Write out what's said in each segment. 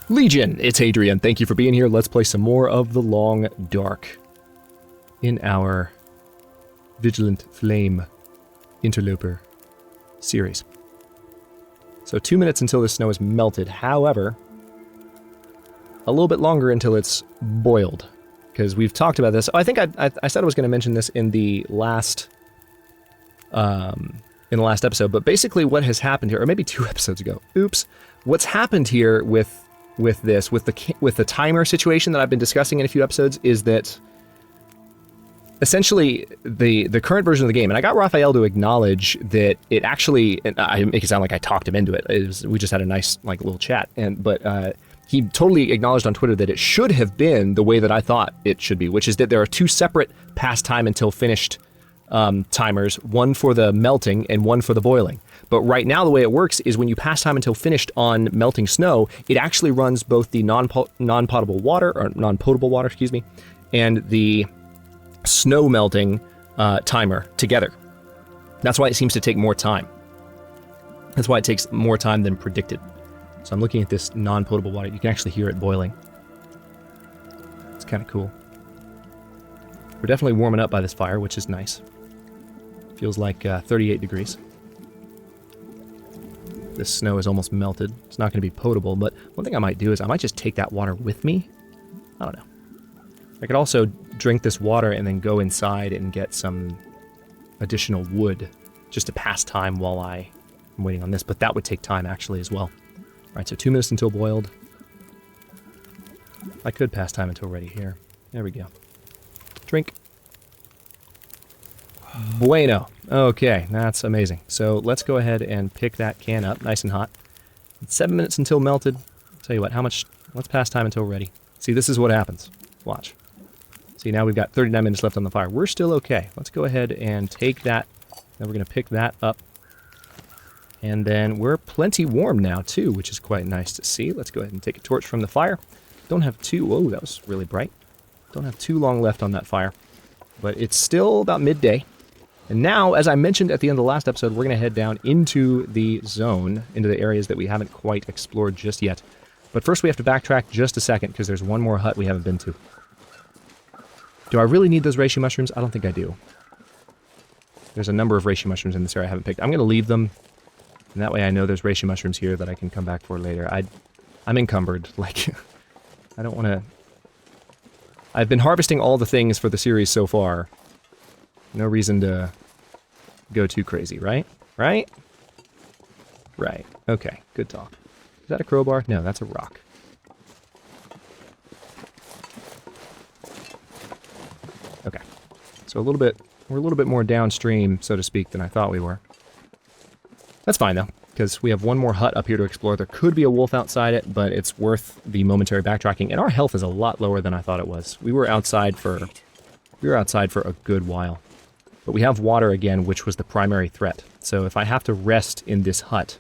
Legion, it's Hadrian. Thank you for being here. Let's play some more of The Long Dark in our Vigilant Flame Interloper series. So 2 minutes until the snow is melted. However, a little bit longer until it's boiled, because we've talked about this. I think I said I was going to mention this in the last episode, but basically what has happened here, or maybe 2 episodes ago. Oops. What's happened here with the timer situation that I've been discussing in a few episodes is that essentially the current version of the game, and I got Raphael to acknowledge that it actually, and I make it sound like I talked him into it. We just had a nice like little chat, but he totally acknowledged on Twitter that it should have been the way that I thought it should be, which is that there are 2 separate past time until finished timers, one for the melting and one for the boiling. But right now the way it works is when you pass time until finished on melting snow, it actually runs both the non-potable water, excuse me, and the snow melting timer together. That's why it seems to take more time. That's why it takes more time than predicted. So I'm looking at this non-potable water. You can actually hear it boiling. It's kind of cool. We're definitely warming up by this fire, which is nice. Feels like 38 degrees. This snow is almost melted. It's not going to be potable, but one thing I might do is I might just take that water with me. I don't know. I could also drink this water and then go inside and get some additional wood just to pass time while I'm waiting on this, but that would take time actually as well. All right, so 2 minutes until boiled. I could pass time until ready here. There we go. Drink. Bueno. Okay, that's amazing. So let's go ahead and pick that can up, nice and hot. It's 7 minutes until melted. I'll tell you what, let's pass time until ready. See, this is what happens. Watch. See, now we've got 39 minutes left on the fire. We're still okay. Let's go ahead and take that. Then we're going to pick that up. And then we're plenty warm now, too, which is quite nice to see. Let's go ahead and take a torch from the fire. Don't have too... Whoa, that was really bright. Don't have too long left on that fire. But it's still about midday. And now, as I mentioned at the end of the last episode, we're going to head down into the zone, into the areas that we haven't quite explored just yet. But first we have to backtrack just a second, because there's one more hut we haven't been to. Do I really need those reishi mushrooms? I don't think I do. There's a number of reishi mushrooms in this area I haven't picked. I'm going to leave them, and that way I know there's reishi mushrooms here that I can come back for later. I'm encumbered. Like, I don't want to... I've been harvesting all the things for the series so far. No reason to go too crazy, right? Right? Right. Okay, good talk. Is that a crowbar? No, that's a rock. Okay. So we're a little bit more downstream, so to speak, than I thought we were. That's fine, though, because we have one more hut up here to explore. There could be a wolf outside it, but it's worth the momentary backtracking, and our health is a lot lower than I thought it was. We were outside for a good while. But we have water again, which was the primary threat. So if I have to rest in this hut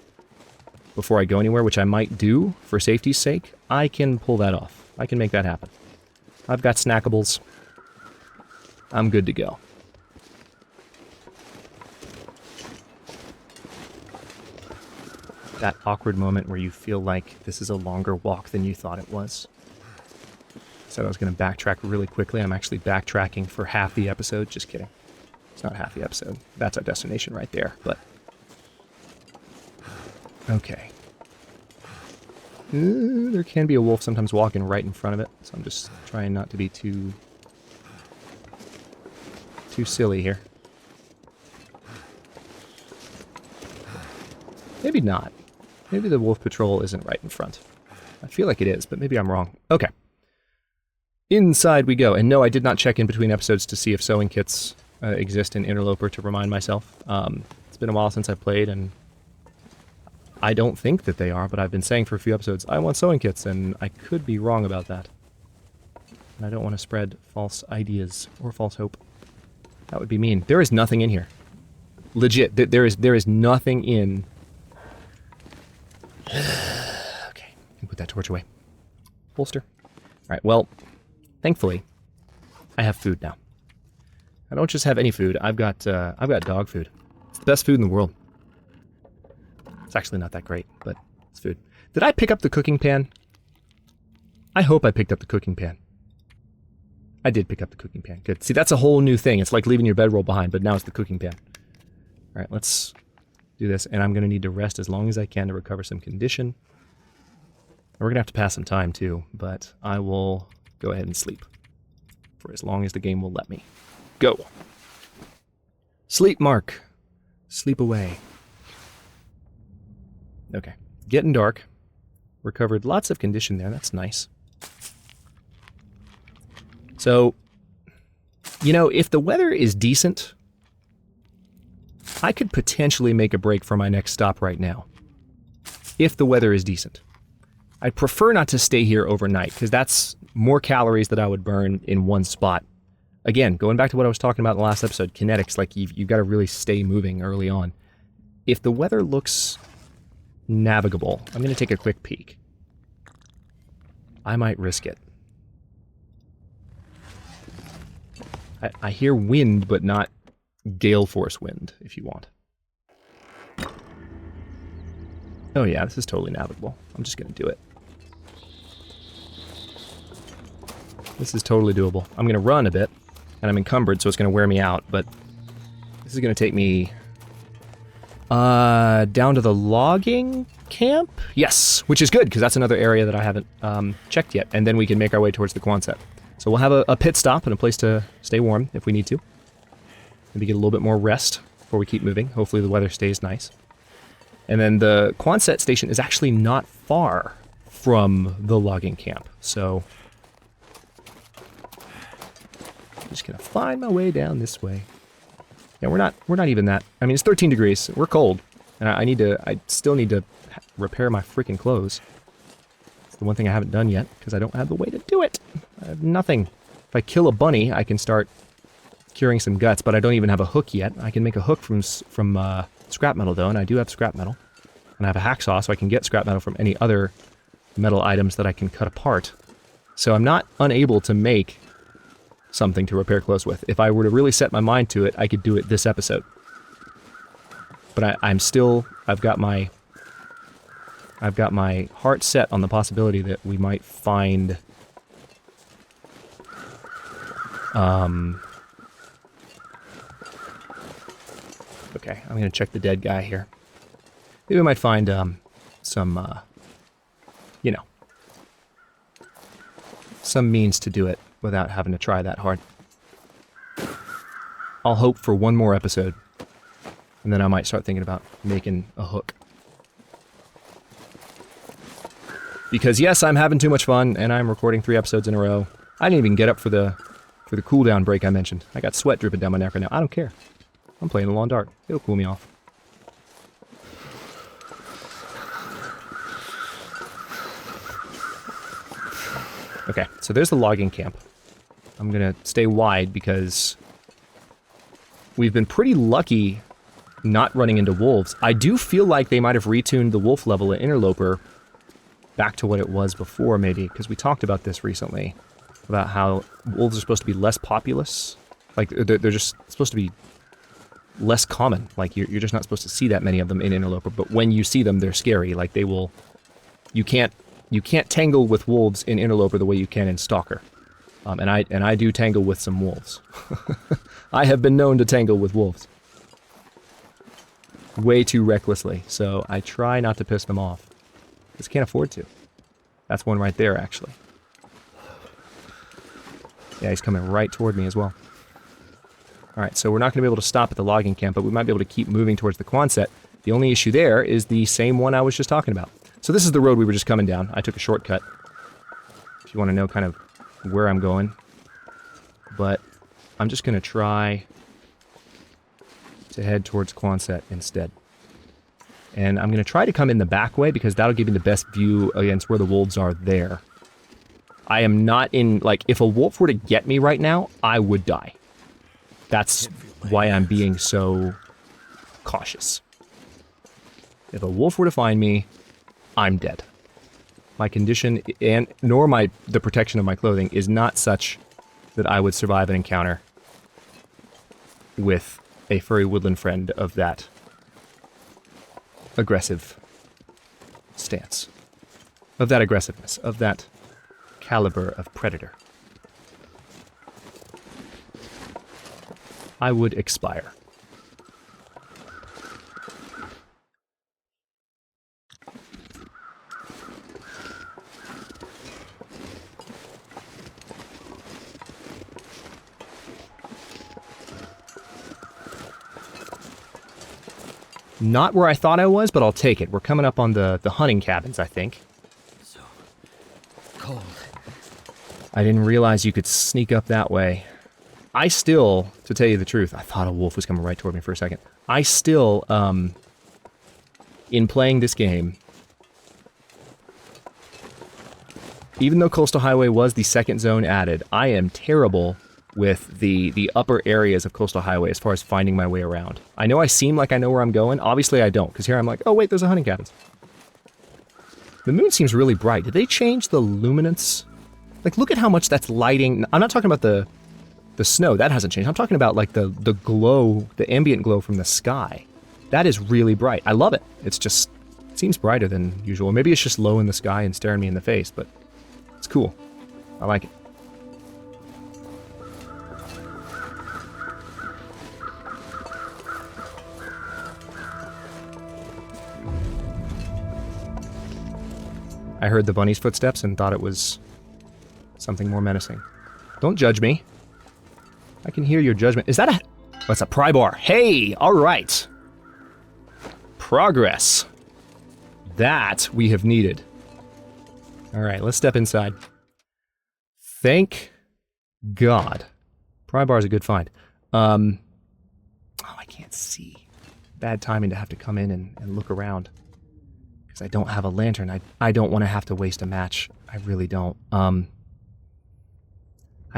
before I go anywhere, which I might do for safety's sake, I can pull that off. I can make that happen. I've got snackables. I'm good to go. That awkward moment where you feel like this is a longer walk than you thought it was. Said I was going to backtrack really quickly. I'm actually backtracking for half the episode. Just kidding. It's not half the episode. That's our destination right there, but... Okay. There can be a wolf sometimes walking right in front of it, so I'm just trying not to be too silly here. Maybe not. Maybe the wolf patrol isn't right in front. I feel like it is, but maybe I'm wrong. Okay. Inside we go. And no, I did not check in between episodes to see if sewing kits exist in Interloper to remind myself. It's been a while since I played, and I don't think that they are, but I've been saying for a few episodes, I want sewing kits, and I could be wrong about that. And I don't want to spread false ideas or false hope. That would be mean. There is nothing in here. Legit, there is nothing in... Okay, put that torch away. Holster. Alright, well, thankfully, I have food now. I don't just have any food. I've got dog food. It's the best food in the world. It's actually not that great, but it's food. Did I pick up the cooking pan? I hope I picked up the cooking pan. I did pick up the cooking pan. Good. See, that's a whole new thing. It's like leaving your bedroll behind, but now it's the cooking pan. All right, let's do this. And I'm going to need to rest as long as I can to recover some condition. We're going to have to pass some time, too, but I will go ahead and sleep for as long as the game will let me. Go. Sleep, Mark. Sleep away. Okay. Getting dark. Recovered lots of condition there. That's nice. So, you know, if the weather is decent, I could potentially make a break for my next stop right now. If the weather is decent. I'd prefer not to stay here overnight, because that's more calories that I would burn in one spot. Again, going back to what I was talking about in the last episode, kinetics, like you've got to really stay moving early on. If the weather looks navigable, I'm going to take a quick peek. I might risk it. I hear wind, but not gale force wind, if you want. Oh yeah, this is totally navigable. I'm just going to do it. This is totally doable. I'm going to run a bit, and I'm encumbered, so it's going to wear me out, but this is going to take me down to the logging camp? Yes, which is good, because that's another area that I haven't checked yet, and then we can make our way towards the QUONSET. So we'll have a pit stop and a place to stay warm if we need to. Maybe get a little bit more rest before we keep moving. Hopefully the weather stays nice. And then the QUONSET station is actually not far from the logging camp, so I'm just gonna find my way down this way. Yeah, we're not even that. I mean, it's 13 degrees. We're cold, and I still need to repair my freaking clothes. It's the one thing I haven't done yet because I don't have the way to do it. I have nothing. If I kill a bunny, I can start curing some guts, but I don't even have a hook yet. I can make a hook from scrap metal though, and I do have scrap metal, and I have a hacksaw, so I can get scrap metal from any other metal items that I can cut apart. So I'm not unable to make something to repair clothes with. If I were to really set my mind to it, I could do it this episode. But I've got my heart set on the possibility that we might find okay, I'm gonna check the dead guy here. Maybe we might find some you know, some means to do it without having to try that hard. I'll hope for one more episode, and then I might start thinking about making a hook. Because yes, I'm having too much fun, and I'm recording 3 episodes in a row. I didn't even get up for the cooldown break I mentioned. I got sweat dripping down my neck right now. I don't care. I'm playing the lawn dart. It'll cool me off. Okay, so there's the logging camp. I'm gonna stay wide because we've been pretty lucky not running into wolves. I do feel like they might have retuned the wolf level at Interloper back to what it was before, maybe, because we talked about this recently, about how wolves are supposed to be less populous. Like, they're just supposed to be less common. Like, you're just not supposed to see that many of them in Interloper, but when you see them, they're scary. Like, they will... You can't tangle with wolves in Interloper the way you can in Stalker. And I do tangle with some wolves. I have been known to tangle with wolves. Way too recklessly, so I try not to piss them off. Just can't afford to. That's one right there, actually. Yeah, he's coming right toward me as well. Alright, so we're not going to be able to stop at the logging camp, but we might be able to keep moving towards the QUONSET. The only issue there is the same one I was just talking about. So this is the road we were just coming down. I took a shortcut, if you want to know kind of where I'm going. But I'm just going to try to head towards QUONSET instead. And I'm going to try to come in the back way, because that'll give me the best view against where the wolves are there. I am not in, like, if a wolf were to get me right now, I would die. That's why I'm being so cautious. If a wolf were to find me, I'm dead. My condition, and nor the protection of my clothing, is not such that I would survive an encounter with a furry woodland friend of that aggressive stance. Of that aggressiveness. Of that caliber of predator. I would expire. Not where I thought I was, but I'll take it. We're coming up on the hunting cabins, I think. So cold. I didn't realize you could sneak up that way. I still, to tell you the truth, I thought a wolf was coming right toward me for a second. I still, in playing this game, even though Coastal Highway was the second zone added, I am terrible with the upper areas of Coastal Highway as far as finding my way around. I know I seem like I know where I'm going. Obviously I don't, because here I'm like, oh wait, there's a hunting cabins. The moon seems really bright. Did they change the luminance? Like, look at how much that's lighting. I'm not talking about the snow. That hasn't changed. I'm talking about, like, the glow, the ambient glow from the sky. That is really bright. I love it. It's just, it seems brighter than usual. Maybe it's just low in the sky and staring me in the face, but it's cool. I like it. I heard the bunny's footsteps and thought it was something more menacing. Don't judge me. I can hear your judgment. Is that a... That's a pry bar. Hey! Alright. Progress. That we have needed. Alright, let's step inside. Thank God. Pry bar is a good find. Oh, I can't see. Bad timing to have to come in and look around. I don't have a lantern. I don't want to have to waste a match. I really don't. I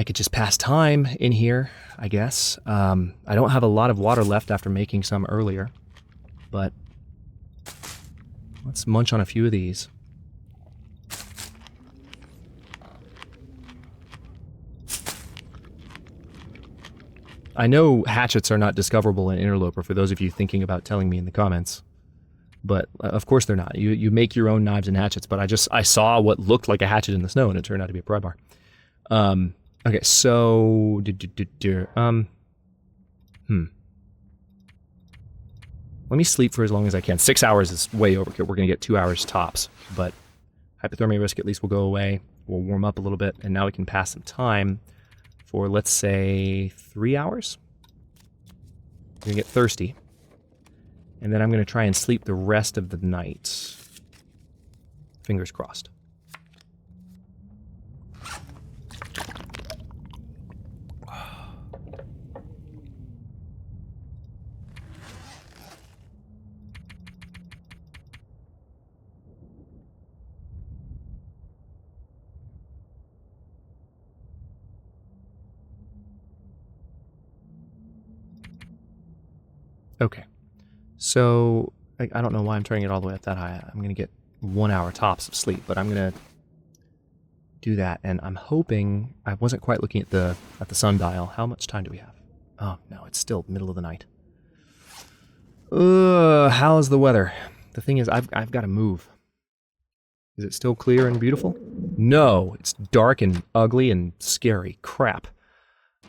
could just pass time in here, I guess. I don't have a lot of water left after making some earlier, but let's munch on a few of these. I know hatchets are not discoverable in Interloper, for those of you thinking about telling me in the comments. But of course they're not. You make your own knives and hatchets, but I saw what looked like a hatchet in the snow and it turned out to be a pry bar. Okay, so let me sleep for as long as I can. 6 hours is way overkill. We're gonna get 2 hours tops, but hypothermia risk at least will go away. We'll warm up a little bit, and now we can pass some time for, let's say, 3 hours. We're gonna get thirsty. And then I'm going to try and sleep the rest of the night. Fingers crossed. Okay. So, I don't know why I'm turning it all the way up that high. I'm going to get 1 hour tops of sleep, but I'm going to do that, and I'm hoping... I wasn't quite looking at the sundial. How much time do we have? Oh, no, it's still middle of the night. How's the weather? The thing is, I've got to move. Is it still clear and beautiful? No, it's dark and ugly and scary. Crap.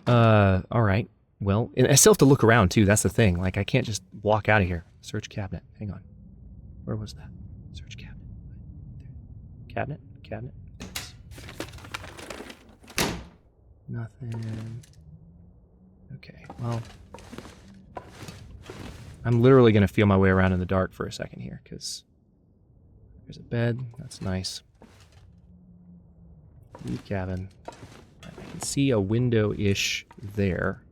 Alright. Well, and I still have to look around, too. That's the thing. Like, I can't just walk out of here. Search cabinet. Hang on. Where was that? Search cabinet. Cabinet? Cabinet? Nothing. Okay, well... I'm literally going to feel my way around in the dark for a second here, because... There's a bed. That's nice. Leave cabin. I can see a window-ish there.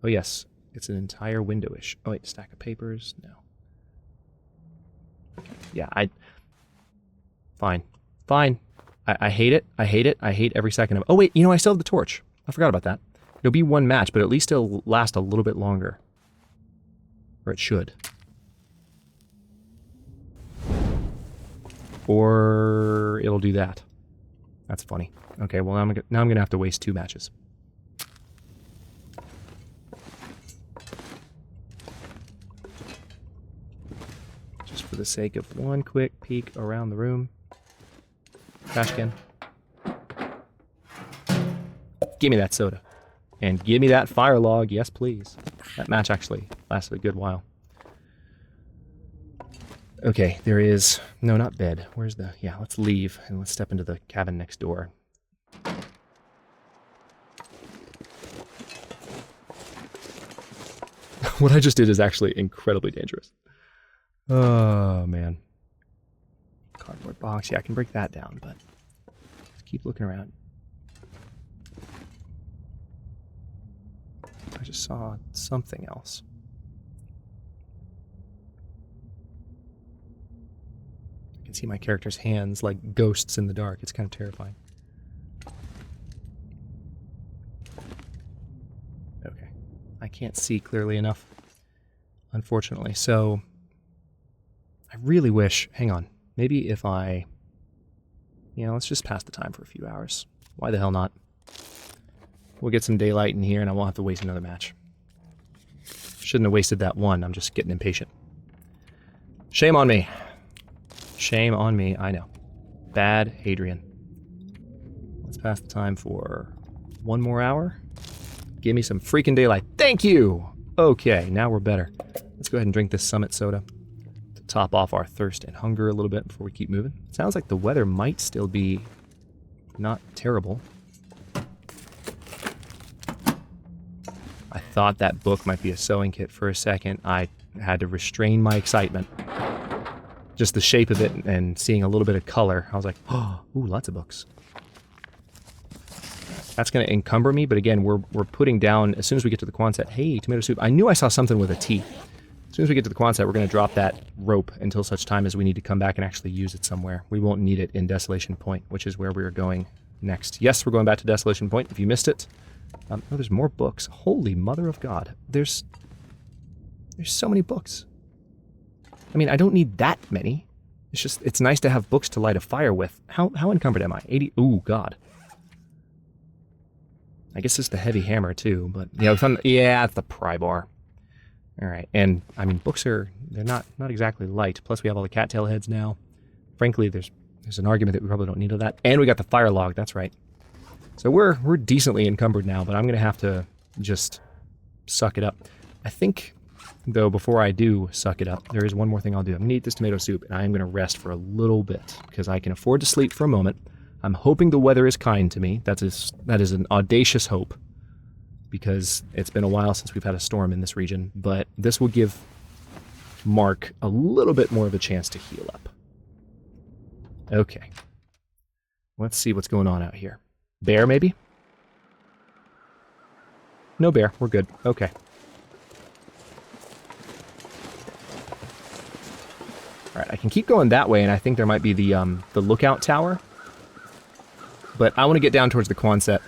Oh yes, it's an entire window-ish. Oh wait, stack of papers? No. Okay. Yeah, Fine. Fine. I hate it. I hate it. I hate every second of it. Oh wait, you know, I still have the torch. I forgot about that. It'll be one match, but at least it'll last a little bit longer. Or it should. Or it'll do that. That's funny. Okay, well now I'm gonna have to waste 2 matches. Just for the sake of one quick peek around the room. Trash can. Give me that soda. And give me that fire log. Yes, please. That match actually lasted a good while. Okay, there is... No, not bed. Where's the... Yeah, let's leave and let's step into the cabin next door. What I just did is actually incredibly dangerous. Oh, man. Cardboard box. Yeah, I can break that down, but... Let's keep looking around. I just saw something else. I can see my character's hands like ghosts in the dark. It's kind of terrifying. Okay. I can't see clearly enough, unfortunately. So, I really wish... Hang on. Maybe if I... Yeah, let's just pass the time for a few hours. Why the hell not? We'll get some daylight in here and I won't have to waste another match. Shouldn't have wasted that one. I'm just getting impatient. Shame on me. Shame on me, I know. Bad Hadrian. Let's pass the time for one more hour. Give me some freaking daylight. Thank you! Okay, now we're better. Let's go ahead and drink this Summit soda to top off our thirst and hunger a little bit before we keep moving. Sounds like the weather might still be not terrible. I thought that book might be a sewing kit for a second. I had to restrain my excitement. Just the shape of it and seeing a little bit of color. I was like, oh, ooh, lots of books. That's going to encumber me, but again, we're putting down, as soon as we get to the QUONSET, hey, tomato soup. I knew I saw something with a T. As soon as we get to the QUONSET, we're going to drop that rope until such time as we need to come back and actually use it somewhere. We won't need it in Desolation Point, which is where we are going next. Yes, we're going back to Desolation Point, if you missed it. Oh, there's more books. Holy mother of God. There's so many books. I mean, I don't need that many. It's just, it's nice to have books to light a fire with. How encumbered am I? 80? Ooh, God. I guess it's the heavy hammer, too, but... Yeah, it's the pry bar. Alright, and, I mean, books are... They're not exactly light. Plus, we have all the cattail heads now. Frankly, there's an argument that we probably don't need all that. And we got the fire log, that's right. So we're decently encumbered now, but I'm going to have to just suck it up. I think, though, before I do suck it up, there is one more thing I'll do. I'm going to eat this tomato soup, and I am going to rest for a little bit, because I can afford to sleep for a moment. I'm hoping the weather is kind to me. That is an audacious hope, because it's been a while since we've had a storm in this region, but this will give Mark a little bit more of a chance to heal up. Okay. Let's see what's going on out here. Bear, maybe? No bear. We're good. Okay. Alright, I can keep going that way, and I think there might be the lookout tower. But I want to get down towards the QUONSET,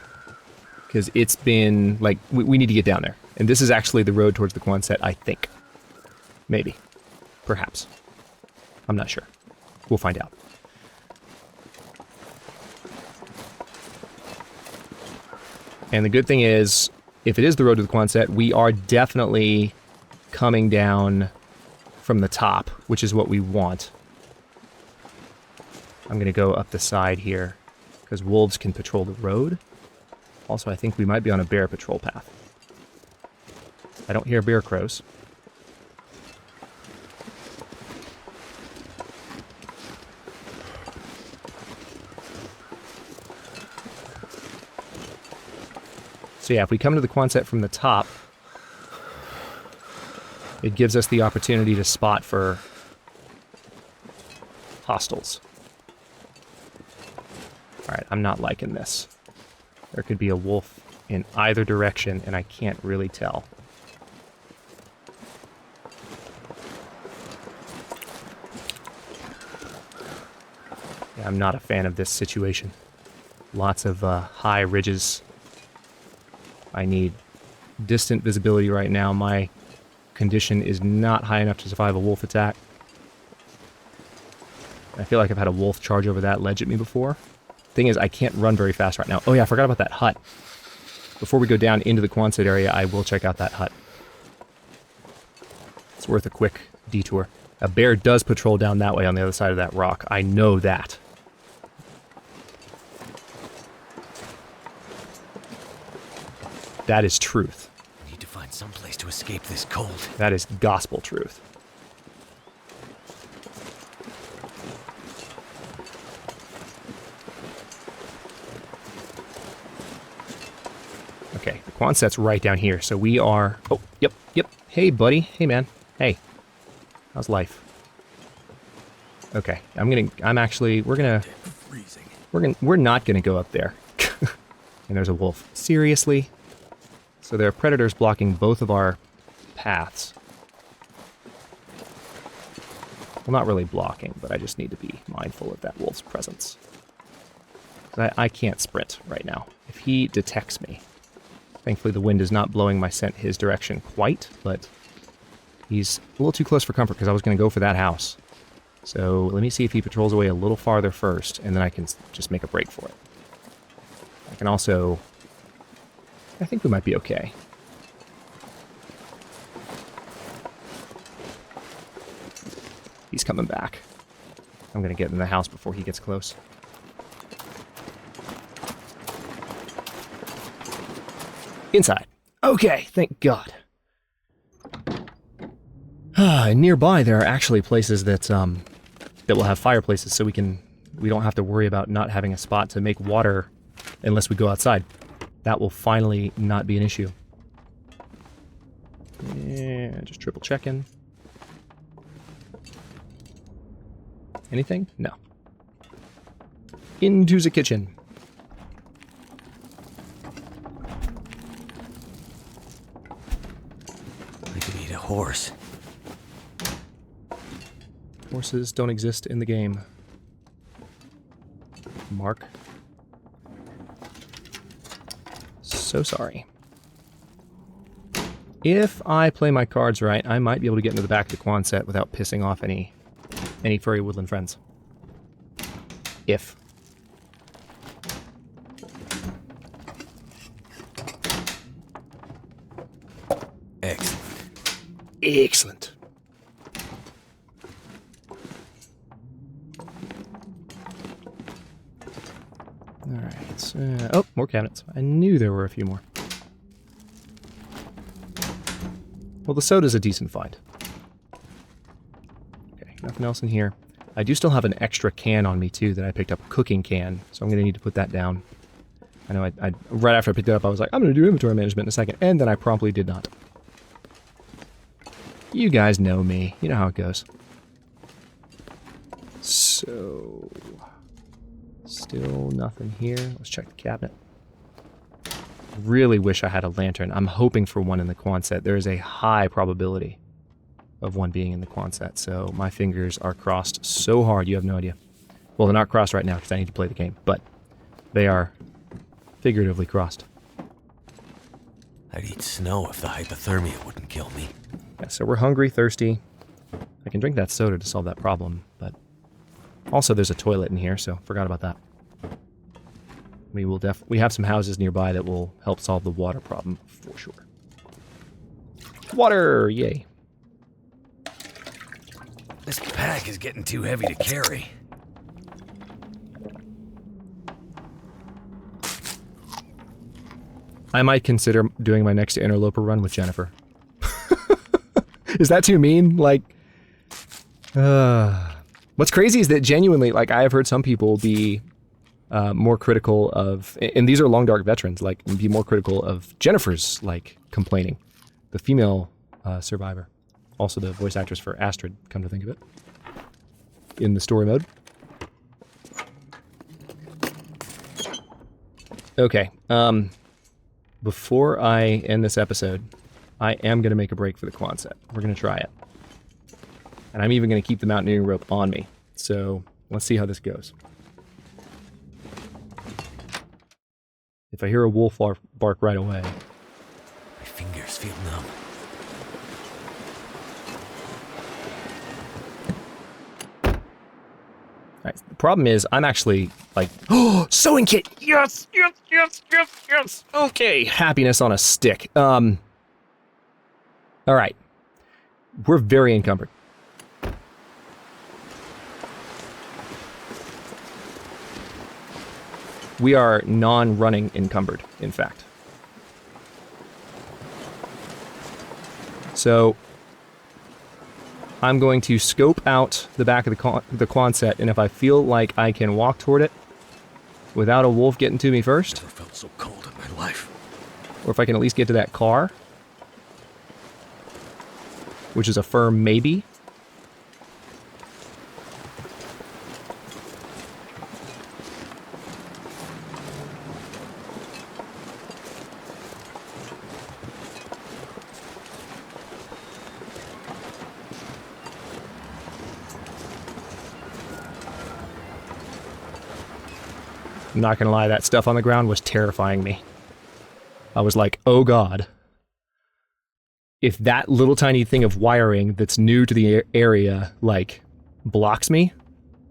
because it's been, like, we need to get down there. And this is actually the road towards the QUONSET, I think. Maybe. Perhaps. I'm not sure. We'll find out. And the good thing is, if it is the road to the QUONSET, we are definitely coming down from the top, which is what we want. I'm going to go up the side here, because wolves can patrol the road. Also, I think we might be on a bear patrol path. I don't hear bear crows. So yeah, if we come to the QUONSET from the top, it gives us the opportunity to spot for hostiles. Alright, I'm not liking this. There could be a wolf in either direction, and I can't really tell. Yeah, I'm not a fan of this situation. Lots of high ridges. I need distant visibility right now. My condition is not high enough to survive a wolf attack. I feel like I've had a wolf charge over that ledge at me before. Thing is, I can't run very fast right now. Oh yeah, I forgot about that hut. Before we go down into the QUONSET area, I will check out that hut. It's worth a quick detour. A bear does patrol down that way on the other side of that rock. I know that. That is truth. I need to find some place to escape this cold. That is gospel truth. Okay, the QUONSET's right down here, so we are... Oh, yep. Hey, buddy. Hey, man. Hey. How's life? Okay, we're not gonna go up there. And there's a wolf. Seriously? So there are predators blocking both of our paths. Well, not really blocking, but I just need to be mindful of that wolf's presence. I can't sprint right now. If he detects me... Thankfully, the wind is not blowing my scent his direction quite, but he's a little too close for comfort because I was going to go for that house. So let me see if he patrols away a little farther first, and then I can just make a break for it. I can also... I think we might be okay. He's coming back. I'm going to get in the house before he gets close. Inside. Okay, thank God. Nearby, there are actually places that that will have fireplaces, so we don't have to worry about not having a spot to make water unless we go outside. That will finally not be an issue. Yeah, just triple checking. Anything? No. Into the kitchen. I could eat a horse. Horses don't exist in the game. Mark. So sorry. If I play my cards right, I might be able to get into the back of the QUONSET without pissing off any furry woodland friends. If. Excellent. Excellent. Alright. Oh, more cabinets. I knew there were a few more. Well, the soda's a decent find. Okay, nothing else in here. I do still have an extra can on me, too, that I picked up, a cooking can, so I'm going to need to put that down. I know I right after I picked it up, I was like, I'm going to do inventory management in a second, and then I promptly did not. You guys know me. You know how it goes. So... still nothing here. Let's check the cabinet. Really wish I had a lantern. I'm hoping for one in the QUONSET. There is a high probability of one being in the QUONSET, so my fingers are crossed so hard you have no idea. Well, they're not crossed right now because I need to play the game, but they are figuratively crossed. I'd eat snow if the hypothermia wouldn't kill me. Yeah, so we're hungry, thirsty. I can drink that soda to solve that problem, but also there's a toilet in here, so forgot about that. We have some houses nearby that will help solve the water problem for sure. Water! Yay. This pack is getting too heavy to carry. I might consider doing my next Interloper run with Jennifer. Is that too mean? Like, what's crazy is that genuinely, like, I have heard some people be more critical of, and these are Long Dark veterans, like, be more critical of Jennifer's, like, complaining. The female survivor. Also the voice actress for Astrid, come to think of it. In the story mode. Okay, before I end this episode, I am going to make a break for the QUONSET. We're going to try it. And I'm even going to keep the mountaineering rope on me. So, let's see how this goes. If I hear a wolf bark right away... My fingers feel numb. Alright, the problem is, I'm actually, like... Oh! Sewing kit! Yes! Yes! Yes! Yes! Yes! Okay, happiness on a stick. Alright. We're very encumbered. We are non-running encumbered, in fact. So I'm going to scope out the back of the QUONSET, and if I feel like I can walk toward it without a wolf getting to me first, Never felt so cold in my life. or if I can at least get to that car, which is a firm maybe. I'm not gonna lie, that stuff on the ground was terrifying me. I was like, oh god. If that little tiny thing of wiring that's new to the area, like, blocks me,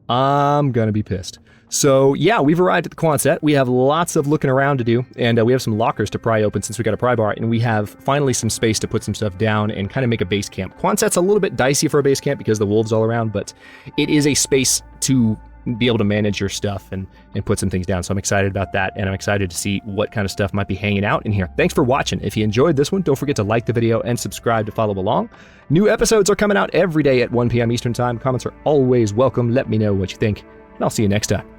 I'm gonna be pissed. So yeah, we've arrived at the QUONSET. We have lots of looking around to do, and we have some lockers to pry open since we got a pry bar, and we have finally some space to put some stuff down and kind of make a base camp. QUONSET's a little bit dicey for a base camp because the wolves all around, but it is a space to be able to manage your stuff and put some things down. So I'm excited about that, and I'm excited to see what kind of stuff might be hanging out in here. Thanks for watching. If you enjoyed this one, don't forget to like the video and subscribe to follow along. New episodes are coming out every day at 1 p.m. Eastern Time. Comments are always welcome. Let me know what you think, and I'll see you next time.